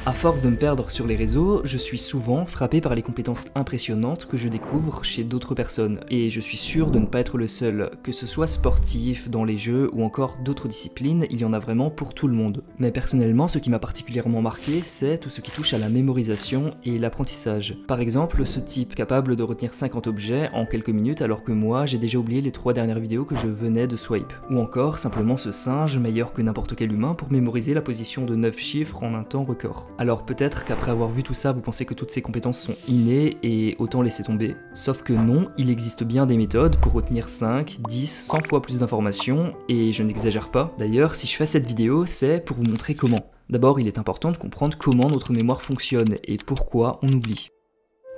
À force de me perdre sur les réseaux, je suis souvent frappé par les compétences impressionnantes que je découvre chez d'autres personnes, et je suis sûr de ne pas être le seul, que ce soit sportif, dans les jeux ou encore d'autres disciplines, il y en a vraiment pour tout le monde. Mais personnellement, ce qui m'a particulièrement marqué, c'est tout ce qui touche à la mémorisation et l'apprentissage. Par exemple, ce type capable de retenir 50 objets en quelques minutes alors que moi j'ai déjà oublié les 3 dernières vidéos que je venais de swipe. Ou encore simplement ce singe meilleur que n'importe quel humain pour mémoriser la position de 9 chiffres en un temps record. Alors peut-être qu'après avoir vu tout ça, vous pensez que toutes ces compétences sont innées et autant laisser tomber. Sauf que non, il existe bien des méthodes pour retenir 5, 10, 100 fois plus d'informations, et je n'exagère pas. D'ailleurs, si je fais cette vidéo, c'est pour vous montrer comment. D'abord, il est important de comprendre comment notre mémoire fonctionne et pourquoi on oublie.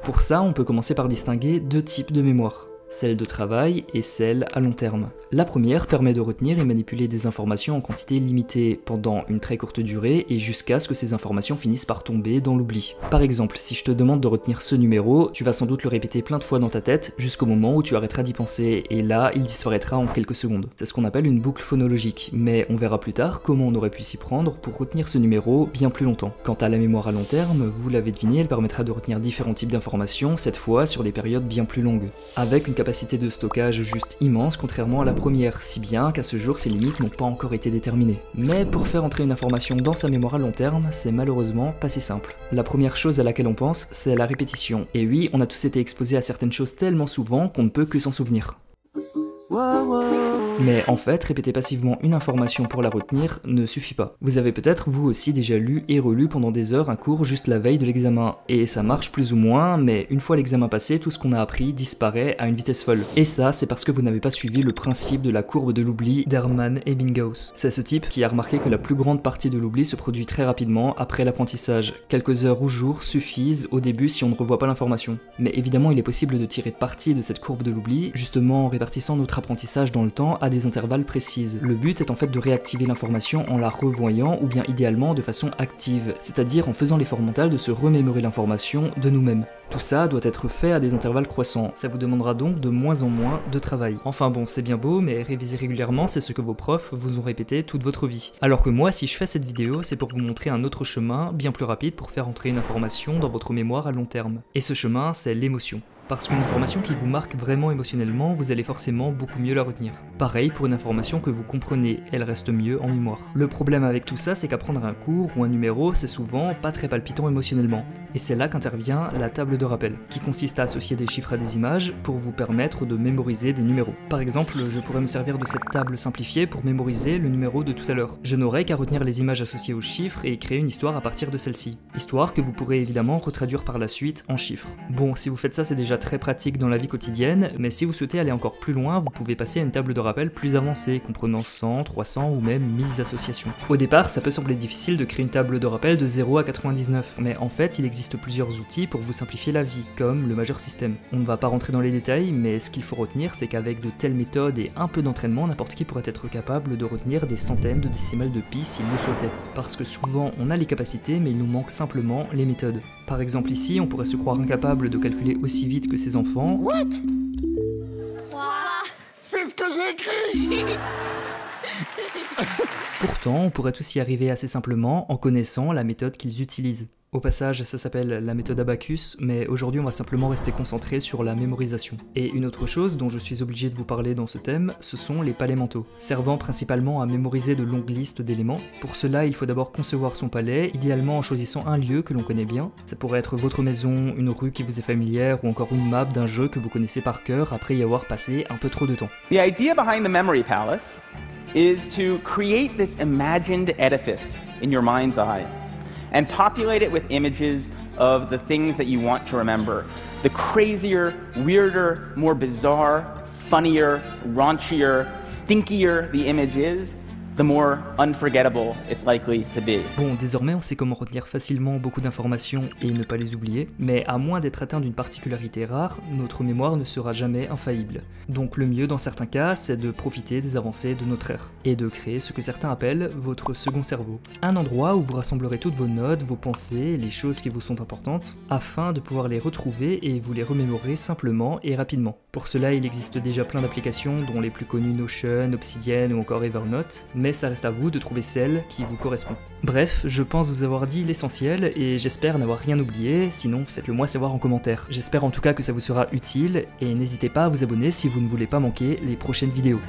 Pour ça, on peut commencer par distinguer 2 types de mémoire. Celle de travail et celle à long terme. La première permet de retenir et manipuler des informations en quantité limitée pendant une très courte durée et jusqu'à ce que ces informations finissent par tomber dans l'oubli. Par exemple, si je te demande de retenir ce numéro, tu vas sans doute le répéter plein de fois dans ta tête jusqu'au moment où tu arrêteras d'y penser et là, il disparaîtra en quelques secondes. C'est ce qu'on appelle une boucle phonologique, mais on verra plus tard comment on aurait pu s'y prendre pour retenir ce numéro bien plus longtemps. Quant à la mémoire à long terme, vous l'avez deviné, elle permettra de retenir différents types d'informations, cette fois sur des périodes bien plus longues. Avec une capacité de stockage juste immense contrairement à la première, si bien qu'à ce jour ces limites n'ont pas encore été déterminées. Mais pour faire entrer une information dans sa mémoire à long terme, c'est malheureusement pas si simple. La première chose à laquelle on pense, c'est la répétition. Et oui, on a tous été exposés à certaines choses tellement souvent qu'on ne peut que s'en souvenir. Mais en fait, répéter passivement une information pour la retenir ne suffit pas. Vous avez peut-être vous aussi déjà lu et relu pendant des heures un cours juste la veille de l'examen, et ça marche plus ou moins, mais une fois l'examen passé, tout ce qu'on a appris disparaît à une vitesse folle. Et ça, c'est parce que vous n'avez pas suivi le principe de la courbe de l'oubli d'Hermann Ebbinghaus. C'est ce type qui a remarqué que la plus grande partie de l'oubli se produit très rapidement après l'apprentissage. Quelques heures ou jours suffisent au début si on ne revoit pas l'information. Mais évidemment, il est possible de tirer parti de cette courbe de l'oubli, justement en répartissant notre apprentissage dans le temps à des intervalles précises. Le but est en fait de réactiver l'information en la revoyant ou bien idéalement de façon active, c'est-à-dire en faisant l'effort mental de se remémorer l'information de nous-mêmes. Tout ça doit être fait à des intervalles croissants, ça vous demandera donc de moins en moins de travail. Enfin bon, c'est bien beau, mais réviser régulièrement, c'est ce que vos profs vous ont répété toute votre vie. Alors que moi, si je fais cette vidéo, c'est pour vous montrer un autre chemin, bien plus rapide pour faire entrer une information dans votre mémoire à long terme. Et ce chemin, c'est l'émotion. Parce qu'une information qui vous marque vraiment émotionnellement, vous allez forcément beaucoup mieux la retenir. Pareil pour une information que vous comprenez, elle reste mieux en mémoire. Le problème avec tout ça, c'est qu'apprendre un cours ou un numéro, c'est souvent pas très palpitant émotionnellement. Et c'est là qu'intervient la table de rappel, qui consiste à associer des chiffres à des images pour vous permettre de mémoriser des numéros. Par exemple, je pourrais me servir de cette table simplifiée pour mémoriser le numéro de tout à l'heure. Je n'aurai qu'à retenir les images associées aux chiffres et créer une histoire à partir de celle-ci. Histoire que vous pourrez évidemment retraduire par la suite en chiffres. Bon, si vous faites ça, c'est déjà très pratique dans la vie quotidienne, mais si vous souhaitez aller encore plus loin, vous pouvez passer à une table de rappel plus avancée, comprenant 100, 300 ou même 1000 associations. Au départ, ça peut sembler difficile de créer une table de rappel de 0 à 99, mais en fait, il existe plusieurs outils pour vous simplifier la vie, comme le Major System. On ne va pas rentrer dans les détails, mais ce qu'il faut retenir, c'est qu'avec de telles méthodes et un peu d'entraînement, n'importe qui pourrait être capable de retenir des centaines de décimales de pi s'il le souhaitait. Parce que souvent, on a les capacités, mais il nous manque simplement les méthodes. Par exemple ici, on pourrait se croire incapable de calculer aussi vite que ses enfants. What? 3. C'est ce que j'ai écrit. Pourtant, on pourrait tous y arriver assez simplement en connaissant la méthode qu'ils utilisent. Au passage, ça s'appelle la méthode Abacus, mais aujourd'hui on va simplement rester concentré sur la mémorisation. Et une autre chose dont je suis obligé de vous parler dans ce thème, ce sont les palais mentaux, servant principalement à mémoriser de longues listes d'éléments. Pour cela, il faut d'abord concevoir son palais, idéalement en choisissant un lieu que l'on connaît bien. Ça pourrait être votre maison, une rue qui vous est familière, ou encore une map d'un jeu que vous connaissez par cœur après y avoir passé un peu trop de temps. The idea behind the memory palace is to create this imagined edifice in your mind's eye and populate it with images of the things that you want to remember. The crazier, weirder, more bizarre, funnier, raunchier, stinkier the image is, the more unforgettable it's likely to be. Bon, désormais on sait comment retenir facilement beaucoup d'informations et ne pas les oublier, mais à moins d'être atteint d'une particularité rare, notre mémoire ne sera jamais infaillible. Donc le mieux dans certains cas, c'est de profiter des avancées de notre ère, et de créer ce que certains appellent votre second cerveau. Un endroit où vous rassemblerez toutes vos notes, vos pensées, les choses qui vous sont importantes, afin de pouvoir les retrouver et vous les remémorer simplement et rapidement. Pour cela, il existe déjà plein d'applications, dont les plus connues Notion, Obsidian ou encore Evernote, mais ça reste à vous de trouver celle qui vous correspond. Bref, je pense vous avoir dit l'essentiel et j'espère n'avoir rien oublié, sinon faites-le moi savoir en commentaire. J'espère en tout cas que ça vous sera utile et n'hésitez pas à vous abonner si vous ne voulez pas manquer les prochaines vidéos.